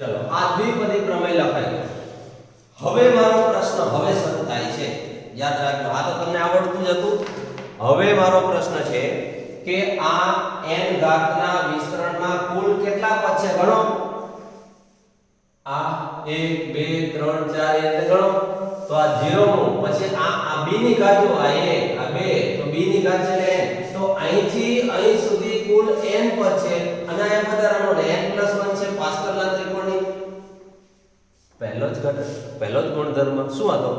ચલો આ દ્વિપદી પ્રમેય લખાઈ ગયો. હવે મારો પ્રશ્ન હવે શરૂ થાય છે. યાદ રાખજો, આ તો તમને આવડતું જ હતું. હવે મારો પ્રશ્ન છે કે આ n ઘાતના વિસ્તરણમાં કુલ કેટલા પદ છે ગણો. આ 1 2 3 4 એટલે ગણો. તો આ 0 નું પછી આ b ની ઘાત જો આ 1 આ 2 તો b ની ઘાત છે n. તો અહીંથી અહીં સુધી કુલ n પદ છે અને આ બધાનો n+1 છે પાસ્કલના ત્રિકોણની પહેલો જ ગુણધર્મ શું હતો?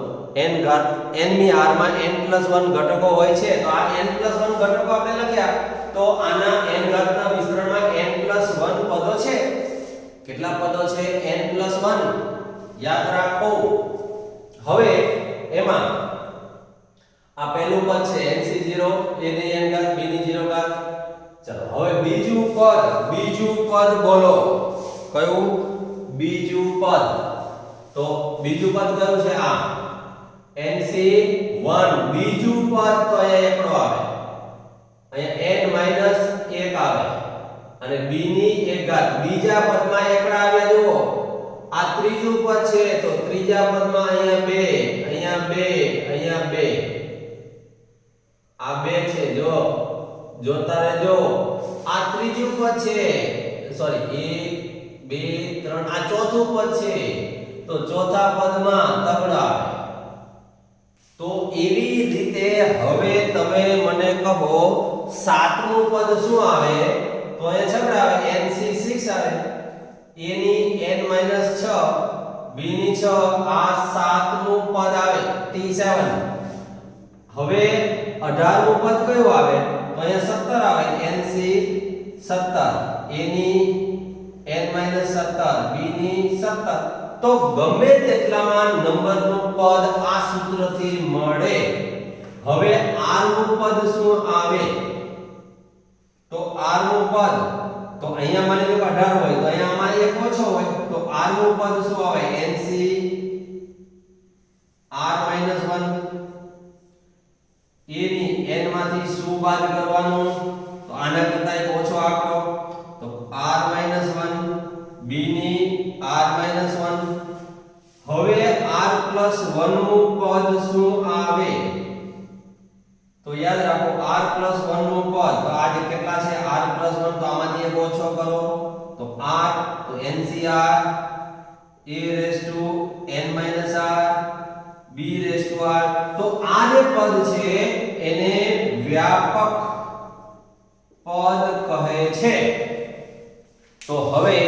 n ઘાત n ની હારમાં n+1 ઘટકો હોય છે. તો આ n+1 ઘટકો આપણે લખ્યા તો આના n ઘાતના વિસ્તરણમાં n+1 પદો છે. કેટલા પદો છે? n+1. યાદ રાખો. હવે એમાં આ પહેલું પદ છે nc0 a ની n ઘાત b ની 0 ઘાત. ચલો હવે બીજું પદ બોલો. કયું બીજું પદ? તો બીજું પદ કયું છે? આ nc1 બીજું પદ. તો અહીંયા એકડો આવે, અહીંયા n-1 આવે અને b ની 1 ઘાત. બીજા પદમાં એકડા આવ્યા જુઓ. આ ત્રીજું પદ છે તો ત્રીજા પદમાં અહીંયા 2 અહીંયા અહીંયા 2 આ 2 છે જો જોતા રહેજો આ ત્રીજું પદ છે સોરી 1 2 3 આ ચોથું પદ છે તો ચોથા પદમાં તગડા તો એવી રીતે હવે તમે મને કહો સાતમું પદ શું આવે તો એ છગડા આવે nc6 આવે a ની n - 6 b ની 6 આ સાતમું પદ આવે t7 હવે 18મું પદ કયું આવે તો અહીંયા 17 આવે nc17 a ની n - 17 b ની 17 તો ગમે તેટલામાં નંબરનું પદ આ સૂત્રથી મળે હવે r નું પદ શું આવે તો r નું પદ તો અહીંયા માની લો 18 હોય તો અહીંયા અમારે એક ઓછો હોય તો r નું પદ શું આવે nc r - 1 a ની n માંથી શું બાદ કરવાનું તો આના કરતા એક ઓછો આંકડો તો r - 1 b ની r - 1 હવે r + 1 નું પદ શું આવે તો યાદ રાખો r + 1 નું પદ તો આ જે કેટલા છે r + 1 તો આમાંથી એક ઓછો કરો તો r તો ncr a n - r b r તો આ જે પદ છે એને વ્યાપક પદ કહે છે તો હવે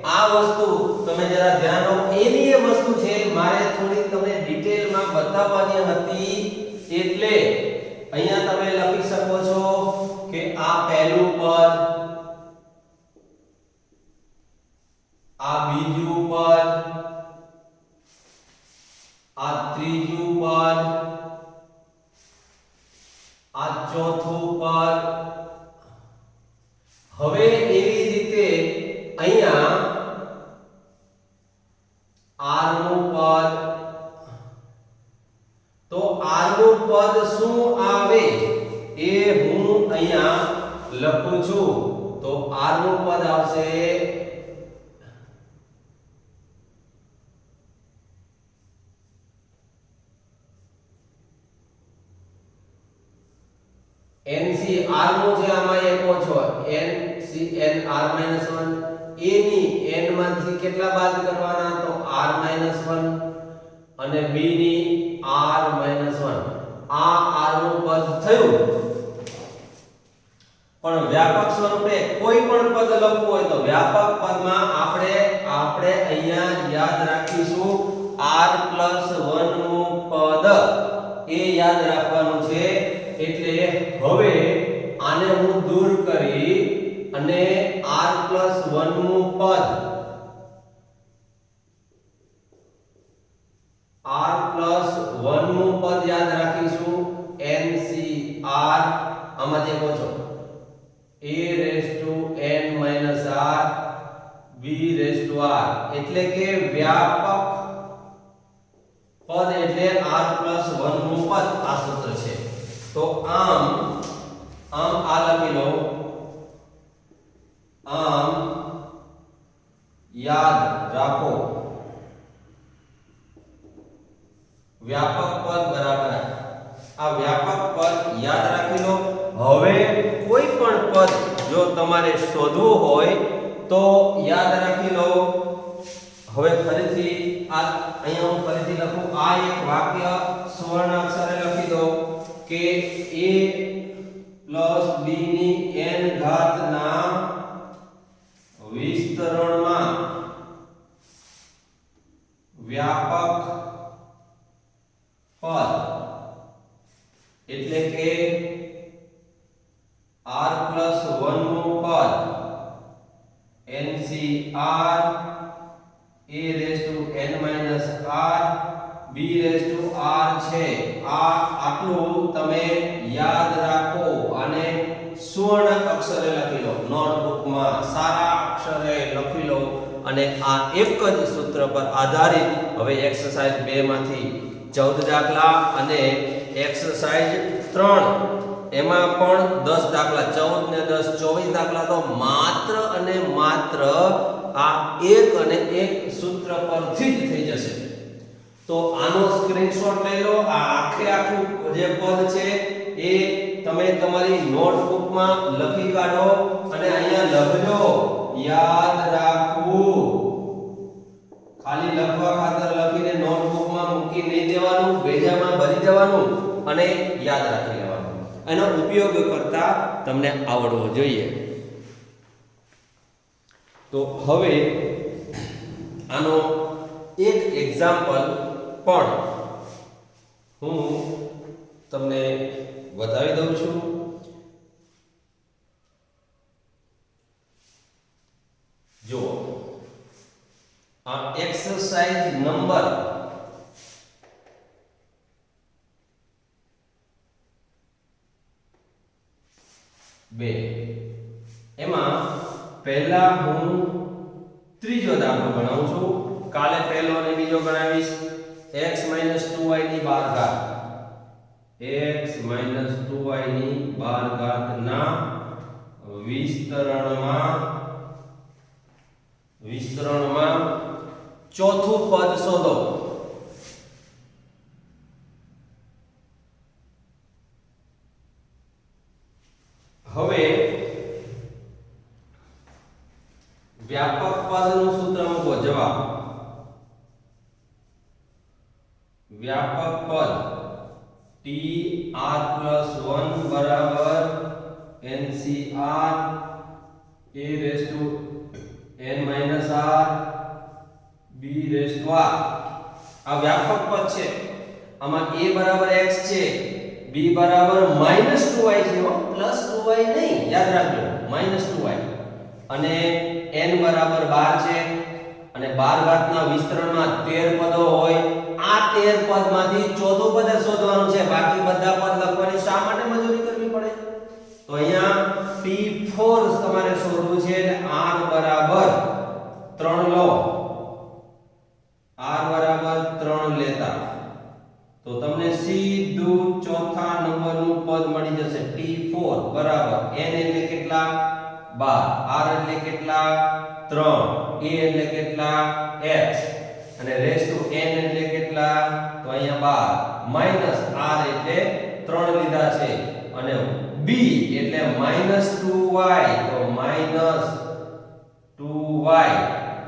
આ વસ્તુ તમે જરા ધ્યાન આપો એની એ વસ્તુ છે મારે થોડી તમને ડિટેલમાં બતાવવાની હતી એટલે અહીંયા તમે લખી શકો છો કે આ પહેલું પદ આ બીજું પદ આ ત્રીજું પદ આ ચોથું પદ હવે એવી રીતે અહીંયા r નું પદ તો r નું પદ શું આવે એ હું અહીંયા લખું છું તો r નું પદ આવશે nc r નું છે આમાં એક ઓછો nc n r - 1 a ની n માંથી કેટલા બાદ કરવાના તો r - 1 અને b ની r - 1 આ r નું પદ થયું પણ વ્યાપક સ્વરૂપે કોઈ પણ પદ લખવું હોય તો વ્યાપક પદમાં આપણે અહીંયા યાદ રાખીશું r + 1 નું પદ એ યાદ રાખવાનું છે એટલે હવે આને હું દૂર કરી અને r + 1 નું પદ r + 1 નું પદ યાદ રાખીશું ncr આમાંથી પૂછો a n - r b r એટલે કે વ્યાપક પદ એટલે r + 1 નું પદ આ સૂત્ર છે તો આમ આ લખી લો આમ યાદ રાખો વ્યાપક પદ બરાબર આ વ્યાપક પદ યાદ રાખી લો હવે કોઈ પણ પદ જો તમારે શોધવું હોય તો યાદ રાખી લો હવે ફરીથી આ અહીંયા હું ફરીથી લખું આ એક વાક્ય સુવર્ણ અક્ષરે લખી દો કે a + b ની n ઘાત ના વિસ્તરણમાં વ્યાપક પદ એટલે કે r + 1 નું પદ ncr a n - r b r છે આ આટલું તમે યાદ રાખો અને સુવર્ણ અક્ષરે લખી લો નોટબુકમાં સારા અક્ષરે લખી લો અને આ એક જ સૂત્ર પર આધારિત હવે એક્સરસાઇઝ 2 માંથી 14 દાખલા અને એક્સરસાઇઝ 3 એમાં પણ 10 દાખલા 14 ને 10 24 દાખલા તો માત્ર અને માત્ર આ એક અને એક સૂત્ર પરથી જ થઈ જશે તો આનો સ્ક્રીનશોટ લઈ લો. આ આખે આખું જે પદ છે એ તમે તમારી નોટબુકમાં લખી કાઢો અને અહીંયા લખજો યાદ રાખવું. ખાલી લખવા ખાતર લખીને નોટબુકમાં મૂકી નહીં દેવાનું, ભેજામાં ભરી દેવાનું અને યાદ રાખી લેવાનું. એનો ઉપયોગ કરતા તમને આવડવો જોઈએ. તો હવે આનો એક એક્ઝામ્પલ પણ હું તમને બતાવી દઉં છું. જો આ એક્સરસાઇઝ નંબર 2 એમાં પહેલા હું ત્રીજો દાખલો ગણાવું છું. કાલે પહેલો અને બીજો ગણાવીશ. x 2y ની 12 ઘાત x 2y ની 12 ઘાત ના વિસ્તરણમાં ચોથું પદ શોધો. હવે વ્યાપક પદનું સૂત્ર મૂકો. જવાબ વ્યાપક પદ tr+1 બરાબર ncr a⁻n r b⁻r. આ વ્યાપક પદ છે. આમાં a બરાબર x છે, b બરાબર -2y છે, 2y નહીં, યાદ રાખજો -2y. અને n બરાબર 12 છે અને 12 ઘાતના વિસ્તરણમાં 13 પદો હોય. આ 13 પદમાંથી ચોથું પદ શોધવાનું છે. બાકી બધા પદ લખવાની શા માટે મજૂરી કરવી પડે? તો અહીંયા T4 તમારે શોધવું છે એટલે r બરાબર 3 લો. r બરાબર 3 લેતા તો તમને સીધું ચોથા નંબરનું પદ મળી જશે. T4 બરાબર n એટલે કેટલા? 12. r એટલે કેટલા? 3. a એટલે કેટલા? x. અને રેસ ટુ n એટલે કેટલા? તો અહીંયા 12 માઈનસ r એટલે 3 લીધા છે અને b એટલે -2y તો -2y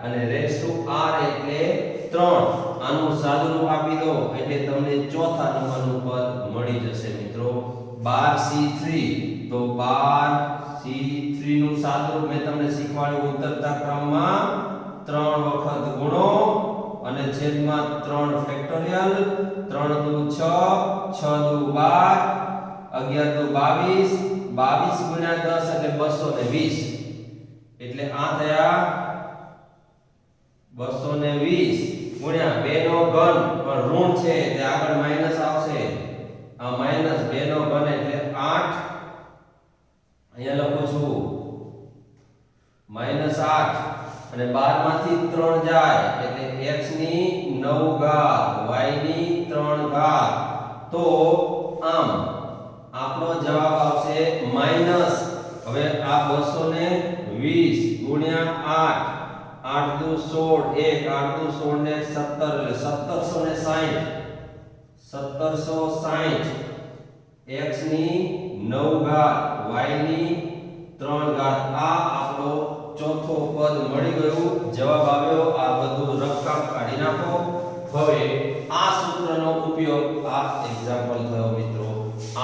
અને રેસ ટુ r એટલે 3. આનું સાદુરૂપ આપી દો એટલે તમને ચોથા નંબરનું પદ મળી જશે મિત્રો. 12c3 તો 12c3 નું સાદુરૂપ મેં તમને શીખવાડ્યું. ઉતરતા ક્રમમાં 3 વખત ગુણો અને છેદમાં 3 ફેક્ટોરિયલ. 3 દુ 6, 6 દુ 12, 11 દુ 22, 22 ગુણ્યા 10 એટલે 220. એટલે આ થયા 220 ગુણ્યા 2 નો ઘન પણ ઋણ છે એટલે આગળ માઈનસ આવશે. આ માઈનસ 2 નો ઘન એટલે 8. અહીંયા લખું છું -8 અને 12 માંથી 3 જાય એટલે x ની 9 ઘાત y ની 3 ઘાત. તો આમ આપણો જવાબ આવશે માઈનસ. હવે આ 220 ગુણ્યા 8 8 દુ 16 1 8 દુ 16 ને 17 એટલે 1760 x ની 9 ઘાત y ની 3 ઘાત. આ આપણો ચોથો પદ મળી ગયું. જવાબ આવ્યો. આ બધું રકમ કાઢી નાખો. હવે આ સૂત્રનો ઉપયોગ આ એક્ઝામ્પલ થયો મિત્રો.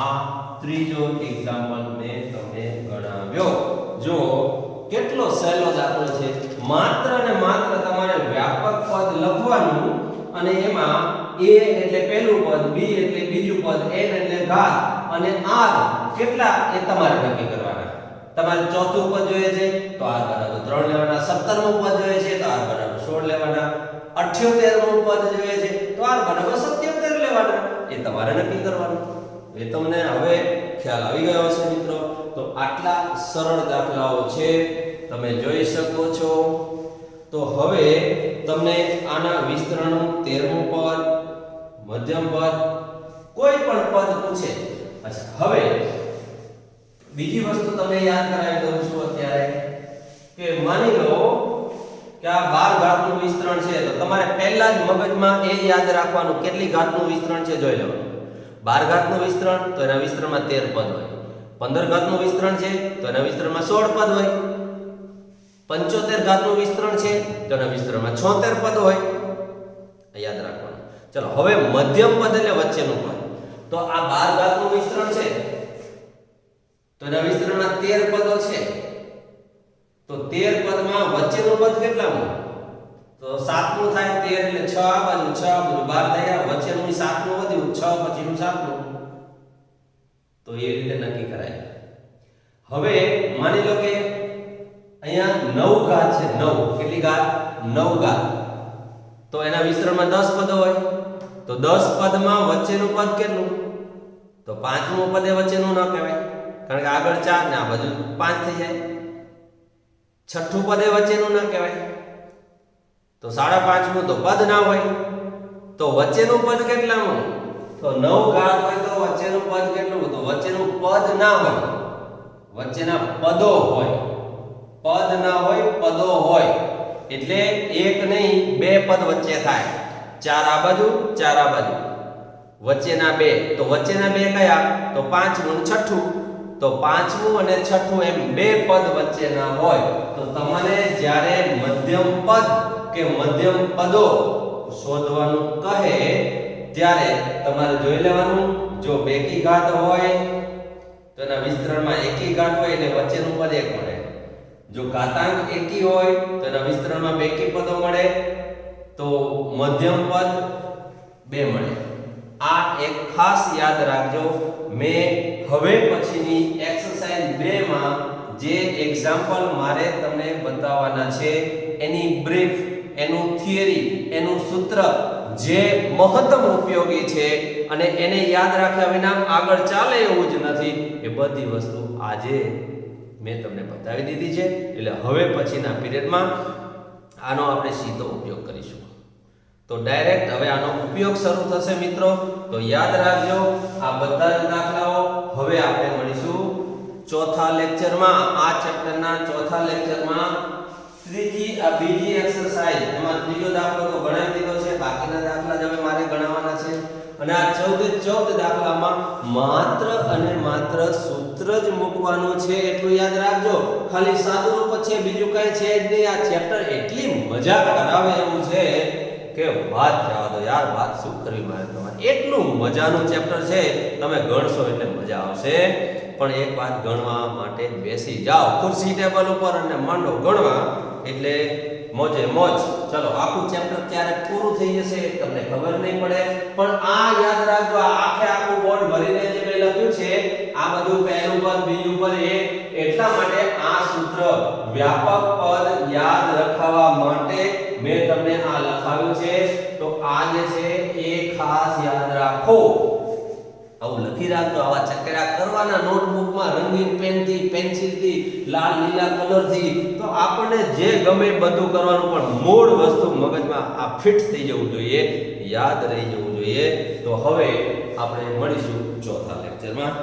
આ ત્રીજો એક્ઝામ્પલ મેં તમને ગણાવ્યો. જો કેટલો સહેલો દાખલો છે. માત્ર ને માત્ર તમારે વ્યાપક પદ લખવાનું અને એમાં a એટલે પહેલું પદ, b એટલે બીજું પદ, n એટલે ઘાત અને r કેટલા એ તમારે નક્કી કરવાના. તમારે ચોથું પદ જોઈએ છે તો r બરાબર 3 લેવાના. 17મું પદ જોઈએ છે તો r બરાબર 16 લેવાના. 78મું પદ જોઈએ છે તો r બરાબર 77 લેવાના. એ તમારે નક્કી કરવાનું. એ તમને હવે ખ્યાલ આવી ગયો હશે મિત્રો. તો આટલા સરળ દાખલાઓ છે, તમે જોઈ શકો છો. તો હવે તમને આના વિસ્તરણનું 13મું પદ, મધ્યમ પદ, કોઈ પણ પદ પૂછે. અચ્છા, હવે બીજી વસ્તુ તમને યાદ કરાવી દઉં છું અત્યારે કે માની લો કે કે આ 12 ઘાતનું વિસ્તરણ છે તો તમારે પહેલા જ મગજમાં એ યાદ રાખવાનું કેટલી ઘાતનું વિસ્તરણ છે જોઈ લેવાનું. 12 ઘાતનું વિસ્તરણ તો એના વિસ્તરણમાં 13 પદ હોય. 15 ઘાતનું વિસ્તરણ છે તો એના વિસ્તરણમાં 16 પદ હોય. 75 ઘાતનું વિસ્તરણ છે તો એના વિસ્તરણમાં 76 પદ હોય. યાદ રાખવાનું. ચલો હવે મધ્યમ પદ એટલે વચ્ચેનું પદ. તો આ 12 ઘાતનું વિસ્તરણ છે તો એના વિસ્તરણમાં 13 પદો છે. તો 13 પદમાં વચ્ચેનું પદ કેટલામું? તો 7મું થાય. 13 એટલે 6 આ બાજુ 6 આ બાજુ 12 થયા. વચ્ચેનું 7મું વધ્યું 6 પછીનું 7મું. તો એ રીતે નક્કી કરાય. હવે માની લો કે અહીંયા 9 ઘાત છે. 9 કેટલી ઘાત? 9 ઘાત. તો એના વિસ્તરણમાં 10 પદો હોય. તો 10 પદમાં વચ્ચેનું પદ કેટલું? તો 5મું પદ એ વચ્ચેનું ન કહેવાય કારણ કે આગળ 4 ને આ બાજુ 5 થઈ જાય. 6ઠું પદ એ વચ્ચેનું ન કહેવાય તો 5.5મું તો પદ ના હોય. તો વચ્ચેનું પદ કેટલામું? તો 9 ઘાત હોય તો વચ્ચેનું પદ કેટલું? તો વચ્ચેનું પદ ના હોય. વચ્ચેના પદો હોય. પદ ના હોય, પદો હોય. એટલે એક નહીં બે પદ વચ્ચે થાય. 4 આ બાજુ 4 આ બાજુ. વચ્ચેના બે. તો વચ્ચેના બે કયા? તો 5મું અને 6ઠું. તો 5મું અને 6ઠું એમ બે પદ વચ્ચેના હોય. તો તમારે જ્યારે મધ્યમ પદ કે મધ્યમ પદો શોધવાનું કહે ત્યારે તમારે જોઈ લેવાનું જો બેકી ઘાત હોય તો એના વિસ્તરણમાં એકી ઘાત હોય એટલે વચ્ચેનું પદ એક મળે. જો ઘાતાંક એકી હોય તો એના વિસ્તરણમાં બેકી પદો મળે તો મધ્યમ પદ બે મળે. આ એક ખાસ યાદ રાખજો. મેં હવે પછીની એક્સરસાઇઝ 2 માં જે એક્ઝામ્પલ મારે તમને બતાવવાના છે એની બ્રીફ, એનું થિયરી, એનું સૂત્ર જે મહત્તમ ઉપયોગી છે અને એને યાદ રાખ્યા વિના આગળ ચાલે એવું જ નથી એ બધી વસ્તુ આજે મેં તમને બતાવી દીધી છે. એટલે હવે પછીના પીરિયડમાં આનો આપણે સીધો ઉપયોગ કરીશું. તો ડાયરેક્ટ હવે આનો ઉપયોગ શરૂ થશે મિત્રો. તો યાદ રાખજો આ બધા જ દાખલાઓ હવે આપણે મળીશું ચોથા લેક્ચરમાં. આ ચેપ્ટરના ચોથા લેક્ચરમાં બીજી એક્સરસાઇઝ એમાં ત્રીજો દાખલો તો ગણાવી દીધો છે. બાકીના દાખલા જ હવે મારે ગણાવવાના છે. અને આ 14 દાખલામાં માત્ર અને માત્ર સૂત્ર જ મૂકવાનું છે એટલું યાદ રાખજો. ખાલી સાદું રૂપ છે બીજું કઈ છે જ નહીં. આ ચેપ્ટર એટલી મજા કરાવે એવું છે કે વાત જવા દો યાર. વાત શું કરવી મારે તમારે. એટલું મજાનું ચેપ્ટર છે તમે ગણશો એટલે મજા આવશે. પણ એક વાત ગણવા માટે બેસી જાઓ ખુરશી ટેબલ ઉપર અને માંડો ગણવા એટલે મોજે મોજ. ચલો આખું ચેપ્ટર ક્યારે પૂરું થઈ જશે તમને ખબર નહીં પડે. પણ આ યાદ રાખજો આ આખું બોર્ડ ભરીને જે મેં લખ્યું છે આ બધું પહેલું પદ બીજું પદ એટલા માટે આ સૂત્ર વ્યાપક પદ યાદ રખાવવા માટે મેં તમને આ લખાવ્યું છે. તો આ જે છે એ ખાસ યાદ રાખો. આવું લખી રાખજો. આવા ચકેડા કરવાના નોટબુકમાં રંગીન પેનથી, પેન્સિલથી, લાલ લીલા કલરથી. તો આપણને જે ગમે બધું કરવાનું પણ મૂળ વસ્તુ મગજમાં આ ફિટ થઈ જવું જોઈએ, યાદ રહી જવું જોઈએ. તો હવે આપણે મળીશું ચોથા લેક્ચરમાં.